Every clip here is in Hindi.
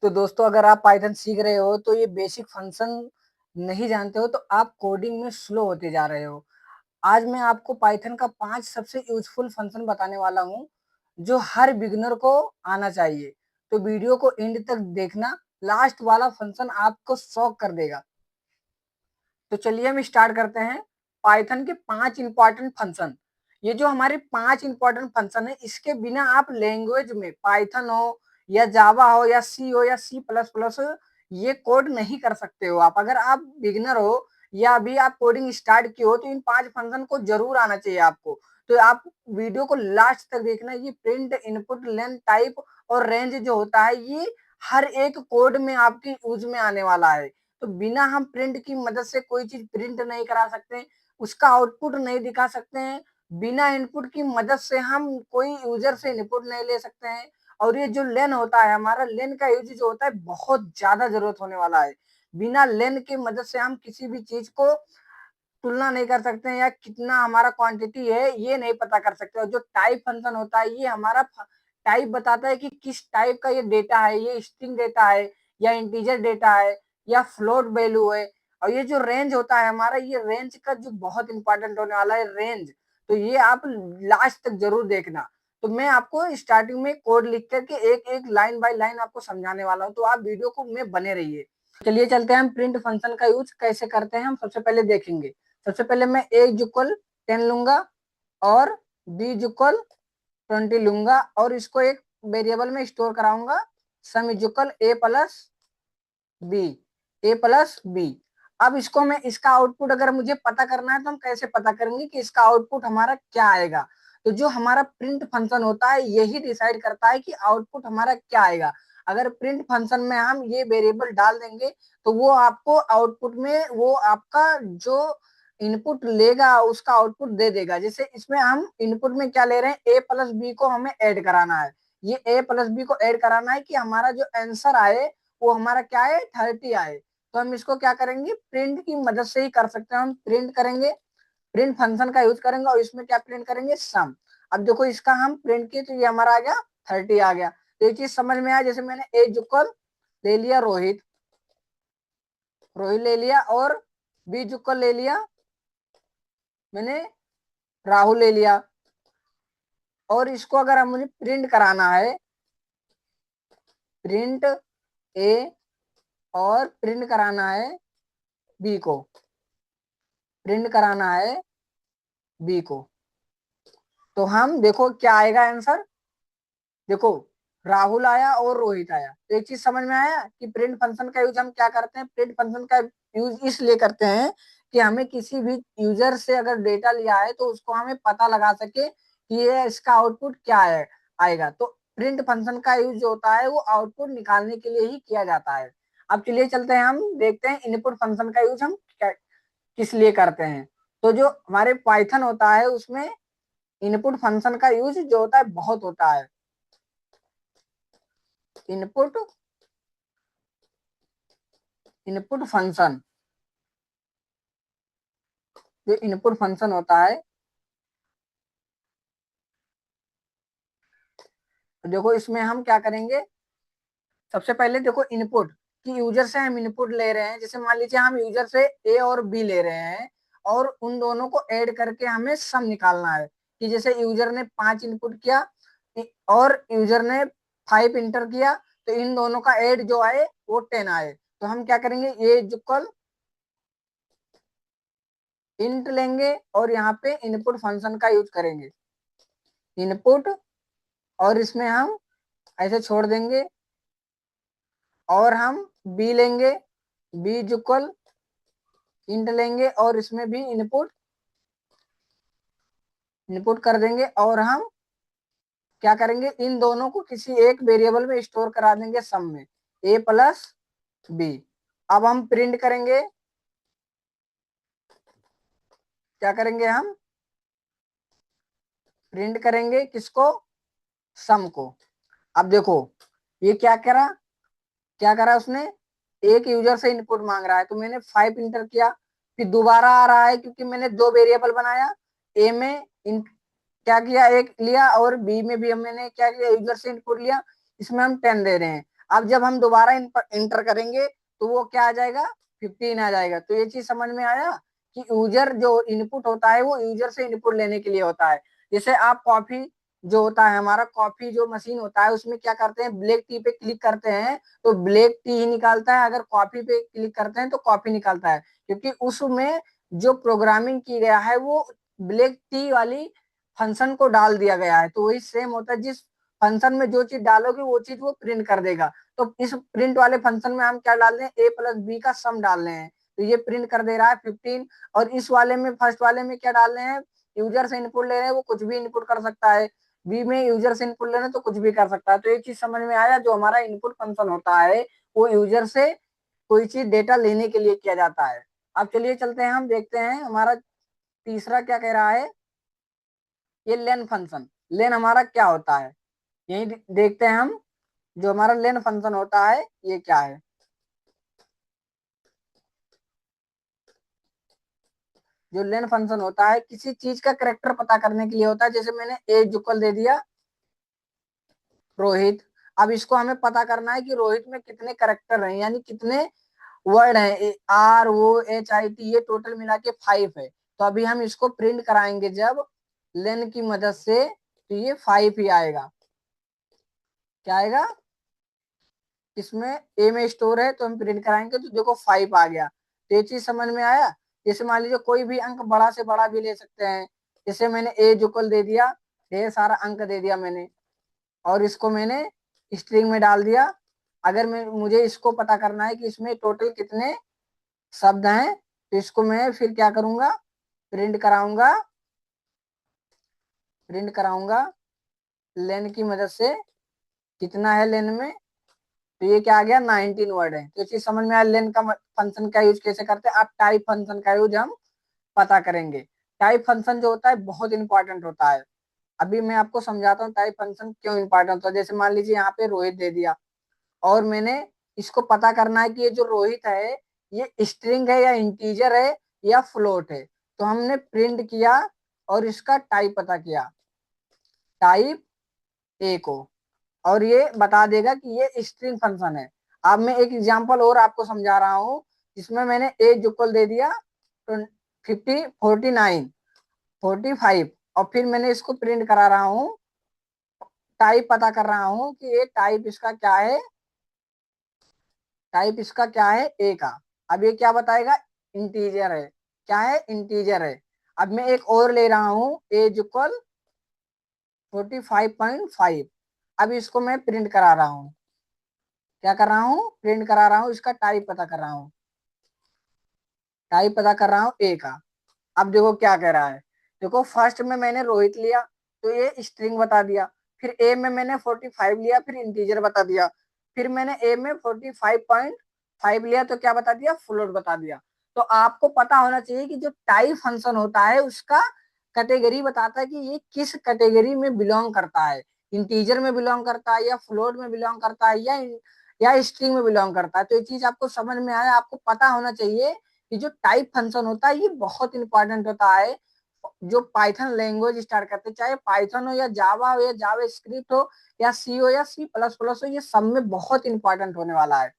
तो दोस्तों अगर आप पाइथन सीख रहे हो तो ये बेसिक फंक्शन नहीं जानते हो तो आप कोडिंग में स्लो होते जा रहे हो। आज मैं आपको पाइथन का 5 सबसे यूज़फुल फंक्शन बताने वाला हूँ, जो हर बिगिनर को आना चाहिए। तो वीडियो को एंड तक देखना, लास्ट वाला फंक्शन आपको शॉक कर देगा। तो चलिए हम स्टार्ट करते हैं। पाइथन के 5 इंपॉर्टेंट फंक्शन। ये जो हमारे 5 इंपॉर्टेंट फंक्शन है, इसके बिना आप लैंग्वेज में पाइथन हो या जावा हो या सी हो या सी प्लस प्लस हो, ये कोड नहीं कर सकते हो आप। अगर आप बिगिनर हो या अभी आप कोडिंग स्टार्ट किए हो तो इन 5 फंक्शन को जरूर आना चाहिए आपको। तो आप वीडियो को लास्ट तक देखना। ये प्रिंट, इनपुट, लेंथ, टाइप और रेंज जो होता है, ये हर एक कोड में आपके यूज में आने वाला है। तो बिना हम प्रिंट की मदद से कोई चीज प्रिंट नहीं करा सकते, उसका आउटपुट नहीं दिखा सकते हैं। बिना इनपुट की मदद से हम कोई यूजर से इनपुट नहीं ले सकते हैं। और ये जो लेन होता है, हमारा लेन का यूज जो होता है बहुत ज्यादा जरूरत होने वाला है। बिना लेन की मदद से हम किसी भी चीज को तुलना नहीं कर सकते हैं या कितना हमारा क्वांटिटी है ये नहीं पता कर सकते। और जो टाइप फंक्शन होता है, ये हमारा टाइप बताता है कि किस टाइप का ये डेटा है, ये स्ट्रिंग डेटा है या इंटीजर डेटा है या फ्लोट वैल्यू है। और ये जो रेंज होता है हमारा, ये रेंज का जो बहुत इंपॉर्टेंट होने वाला है रेंज। तो ये आप लास्ट तक जरूर देखना। तो मैं आपको स्टार्टिंग में कोड लिख करके एक एक लाइन बाय लाइन आपको समझाने वाला हूँ, तो आप वीडियो को में बने रहिए। चलिए चलते हैं, हम प्रिंट फंक्शन का यूज कैसे करते हैं हम सबसे पहले देखेंगे। सबसे पहले मैं a इक्वल 10 लूंगा और b इक्वल 20 लूंगा और इसको एक वेरिएबल में स्टोर कराऊंगा, sum equal a plus b. अब इसको मैं इसका आउटपुट अगर मुझे पता करना है तो हम कैसे पता करेंगे कि इसका आउटपुट हमारा क्या आएगा। तो जो हमारा प्रिंट फंक्शन होता है यही डिसाइड करता है कि आउटपुट हमारा क्या आएगा। अगर प्रिंट फंक्शन में हम ये वेरिएबल डाल देंगे तो वो आपको आउटपुट में वो आपका जो इनपुट लेगा उसका आउटपुट दे देगा। जैसे इसमें हम इनपुट में क्या ले रहे हैं, a प्लस बी को हमें ऐड कराना है। ये a प्लस बी को ऐड कराना है कि हमारा जो आंसर आए वो हमारा क्या है, 30 आए। तो हम इसको क्या करेंगे, प्रिंट की मदद से ही कर सकते हैं। हम प्रिंट करेंगे, प्रिंट फंक्शन का यूज करेंगे और इसमें क्या प्रिंट करेंगे, सम। अब देखो इसका हम प्रिंट किए तो ये हमारा आ गया 30 आ गया। तो ये चीज समझ में आया। जैसे मैंने ए इक्वल ले लिया रोहित, रोहित ले लिया और बी इक्वल ले लिया मैंने राहुल ले लिया। और इसको अगर हम मुझे प्रिंट कराना है, प्रिंट ए और प्रिंट कराना है बी को, प्रिंट कराना है बी को, तो हम देखो क्या आएगा आंसर। देखो राहुल आया और रोहित आया। तो एक चीज समझ में आया कि प्रिंट फंक्शन का यूज हम क्या करते हैं, प्रिंट फंक्शन का यूज इसलिए करते हैं कि हमें किसी भी यूजर से अगर डेटा लिया है तो उसको हमें पता लगा सके कि ये इसका आउटपुट क्या है आएगा। तो प्रिंट फंक्शन का यूज जो होता है वो आउटपुट निकालने के लिए ही किया जाता है। अब चलिए चलते हैं, हम देखते हैं इनपुट फंक्शन का यूज हम क्या किस लिए करते हैं। तो जो हमारे पाइथन होता है उसमें इनपुट फंक्शन का यूज जो होता है बहुत होता है। इनपुट इनपुट फंक्शन, जो इनपुट फंक्शन होता है, तो देखो इसमें हम क्या करेंगे। सबसे पहले देखो इनपुट कि यूजर से हम इनपुट ले रहे हैं। जैसे मान लीजिए हम यूजर से ए और बी ले रहे हैं और उन दोनों को ऐड करके हमें सम निकालना है। कि जैसे यूजर ने 5 इनपुट किया और यूजर ने 5 इंटर किया, तो इन दोनों का ऐड जो आए वो 10 आए। तो हम क्या करेंगे, ये इक्वल इंट लेंगे और यहाँ पे इनपुट फंक्शन का यूज करेंगे, इनपुट, और इसमें हम ऐसे छोड़ देंगे और हम बी लेंगे, बी इक्वल इंट लेंगे और इसमें भी इनपुट इनपुट कर देंगे और हम क्या करेंगे, इन दोनों को किसी एक वेरिएबल में स्टोर करा देंगे सम में, ए प्लस बी। अब हम प्रिंट करेंगे, क्या करेंगे, हम प्रिंट करेंगे किसको, सम को। अब देखो ये क्या करा उसने, एक यूजर से इनपुट मांग रहा है तो मैंने 5 इंटर किया, फिर दोबारा आ रहा है क्योंकि मैंने 2 वेरिएबल बनाया। ए में क्या किया, एक लिया और बी में भी मैंने क्या किया, यूजर से इनपुट लिया। इसमें हम 10 दे रहे हैं। अब जब हम दोबारा इंटर करेंगे तो वो क्या आ जाएगा, 15 आ जाएगा। तो ये चीज समझ में आया कि यूजर जो इनपुट होता है वो यूजर से इनपुट लेने के लिए होता है। जैसे आप कॉफी जो होता है, हमारा कॉफी जो मशीन होता है उसमें क्या करते हैं, ब्लैक टी पे क्लिक करते हैं तो ब्लैक टी ही निकालता है, अगर कॉफी पे क्लिक करते हैं तो कॉफी निकालता है, क्योंकि उसमें जो प्रोग्रामिंग की गया है वो ब्लैक टी वाली फंक्शन को डाल दिया गया है। तो वही सेम होता है, जिस फंक्शन में जो चीज डालोगे वो चीज वो प्रिंट कर देगा। तो इस प्रिंट वाले फंक्शन में हम क्या डाल रहे हैं, a+b का सम डाल रहे हैं, तो ये प्रिंट कर दे रहा है 15। और इस वाले में, फर्स्ट वाले में क्या डाल रहे हैं, यूजर से इनपुट ले रहे हैं, वो कुछ भी इनपुट कर सकता है। बी में यूजर से इनपुट ले रहे हैं तो कुछ भी कर सकता है। तो ये चीज समझ में आया, जो हमारा इनपुट फंक्शन होता है वो यूजर से कोई चीज डेटा लेने के लिए किया जाता है। अब चलिए चलते हैं, हम देखते हैं हमारा तीसरा क्या कह रहा है, ये लेन फंक्शन। लेन हमारा क्या होता है, यही देखते हैं हम, जो हमारा लेन फंक्शन होता है ये क्या है। जो लेन फंक्शन होता है किसी चीज का करेक्टर पता करने के लिए होता है। जैसे मैंने एज इक्वल दे दिया रोहित, अब इसको हमें पता करना है कि रोहित में कितने करेक्टर हैं, यानी कितने वर्ड हैं, ROHIT, ये टोटल मिला के 5 है। तो अभी हम इसको प्रिंट कराएंगे जब लेन की मदद से, तो ये 5 ही आएगा। क्या आएगा, इसमें ए में स्टोर है तो हम प्रिंट कराएंगे तो देखो 5 आ गया। तो ये चीज समझ में आया। जैसे मान लीजिए कोई भी अंक बड़ा से बड़ा भी ले सकते हैं, जैसे मैंने ए इक्वल दे दिया, ढेर सारा अंक दे दिया मैंने, और इसको मैंने स्ट्रिंग में डाल दिया। अगर मैं, मुझे इसको पता करना है कि इसमें टोटल कितने शब्द हैं, तो इसको मैं फिर क्या करूंगा, प्रिंट कराऊंगा, प्रिंट कराऊंगा लेन की मदद से, कितना है लेन में, तो ये क्या आ गया, 19 वर्ड है। तो चीज समझ में आया लेन का फंक्शन का यूज कैसे करते हैं। अब टाइप फंक्शन का यूज हम पता करेंगे। टाइप फंक्शन जो होता है बहुत इंपॉर्टेंट होता है। अभी मैं आपको समझाता हूँ टाइप फंक्शन क्यों इंपॉर्टेंट होता है। जैसे मान लीजिए यहाँ पे रोहित दे दिया, और मैंने इसको पता करना है कि ये जो रोहित है ये स्ट्रिंग है या इंटीजर है या फ्लोट है। तो हमने प्रिंट किया और इसका टाइप पता किया, टाइप ए को, और ये बता देगा कि ये स्ट्रिंग फंक्शन है। अब मैं एक एग्जांपल और आपको समझा रहा हूँ, जिसमें मैंने एज इक्वल दे दिया 50, 49, 45, और फिर मैंने इसको प्रिंट करा रहा हूँ, टाइप पता कर रहा हूँ कि ये टाइप इसका क्या है, टाइप इसका क्या है, ए का। अब ये क्या बताएगा, इंटीजर है। क्या है, इंटीजर है। अब मैं एक और ले रहा हूँ, एज इक्वल 45.5, अब इसको मैं प्रिंट करा रहा हूँ। क्या कर रहा हूँ, प्रिंट करा रहा हूँ, इसका टाइप पता कर रहा हूँ, टाइप पता कर रहा हूँ ए का। अब देखो क्या कह रहा है, देखो फर्स्ट में मैंने रोहित लिया तो ये स्ट्रिंग बता दिया, फिर ए में मैंने 45 लिया फिर इंटीजर बता दिया, फिर मैंने ए में 45.5 लिया तो क्या बता दिया, फ्लोट बता दिया। तो आपको पता होना चाहिए कि जो टाइप फंक्शन होता है उसका कैटेगरी बताता है कि ये किस कैटेगरी में बिलोंग करता है, इंटीजर में बिलोंग करता है या फ्लोट में बिलोंग करता है या स्ट्रिंग में बिलोंग करता है। तो ये चीज आपको समझ में आया, आपको पता होना चाहिए कि जो टाइप फंक्शन होता है ये बहुत इंपॉर्टेंट होता है। जो पाइथन लैंग्वेज स्टार्ट करते, चाहे पाइथन हो या जावा हो या जावा स्क्रिप्ट हो या C++ हो, ये सब में बहुत इंपॉर्टेंट होने वाला है।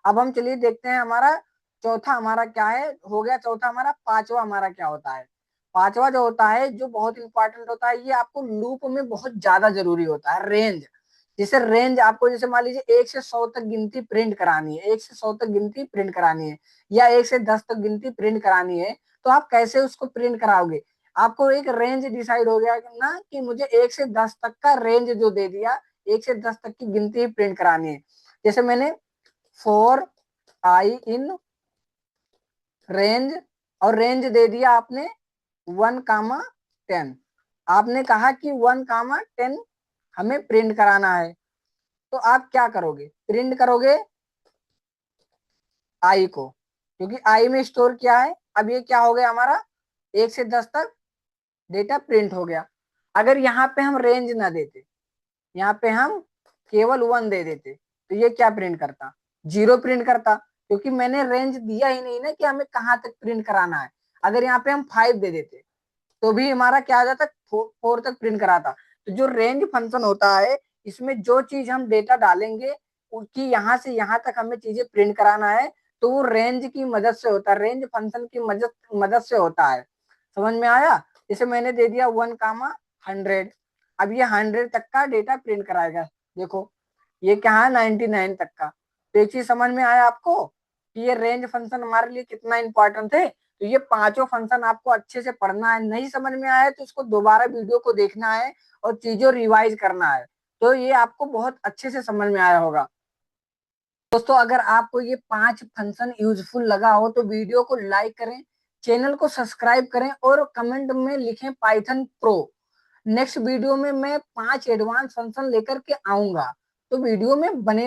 अब हम चलिए देखते हैं हमारा चौथा, हमारा क्या है, हो गया चौथा। हमारा पांचवा हमारा क्या होता है, पांचवा जो होता है जो बहुत इंपॉर्टेंट होता है, ये आपको लूप में बहुत ज्यादा जरूरी होता है, रेंज। जैसे रेंज आपको, जैसे मान लीजिए 1 से 100 तक गिनती प्रिंट करानी है, 1 से 100 तक गिनती प्रिंट करानी है, या 1 से 10 तक गिनती प्रिंट करानी है, तो आप कैसे उसको प्रिंट कराओगे। आपको एक रेंज डिसाइड हो गया ना कि मुझे 1 से 10 तक का रेंज जो दे दिया, 1 से 10 तक की गिनती प्रिंट करानी है। जैसे मैंने फॉर आई इन रेंज, और रेंज दे दिया आपने 1, 10, आपने कहा कि 1, 10 हमें प्रिंट कराना है। तो आप क्या करोगे, प्रिंट करोगे आई को, क्योंकि आई में स्टोर किया है। अब ये क्या हो गया हमारा, 1 से 10 तक डेटा प्रिंट हो गया। अगर यहाँ पे हम रेंज ना देते, यहाँ पे हम केवल 1 दे देते, तो ये क्या प्रिंट करता, 0 प्रिंट करता, क्योंकि मैंने रेंज दिया ही नहीं ना कि हमें कहाँ तक प्रिंट कराना है। अगर यहाँ पे हम 5 दे देते तो भी हमारा क्या आ जाता, 4 तक प्रिंट कराता। तो जो रेंज फंक्शन होता है, इसमें जो चीज हम डेटा डालेंगे कि यहाँ से यहाँ तक हमें चीजें प्रिंट कराना है, तो वो रेंज की मदद से होता है, रेंज फंक्शन की मदद से होता है। समझ में आया? जैसे मैंने दे दिया 1, 100, अब ये 100 तक का डेटा प्रिंट कराएगा। देखो ये क्या है, 99 तक का। तो एक चीज समझ में आया आपको कि ये रेंज फंक्शन हमारे लिए कितना इंपॉर्टेंट है। तो ये पांचों फंक्शन आपको अच्छे से पढ़ना है, नहीं समझ में आया तो इसको दोबारा वीडियो को देखना है और चीजों रिवाइज करना है, तो ये आपको बहुत अच्छे से समझ में आया होगा। दोस्तों अगर आपको ये 5 फंक्शन यूजफुल लगा हो तो वीडियो को लाइक करें, चैनल को सब्सक्राइब करें और कमेंट में लिखें पाइथन प्रो। नेक्स्ट वीडियो में मैं 5 एडवांस फंक्शन लेकर के आऊंगा, तो वीडियो में बने रहिए।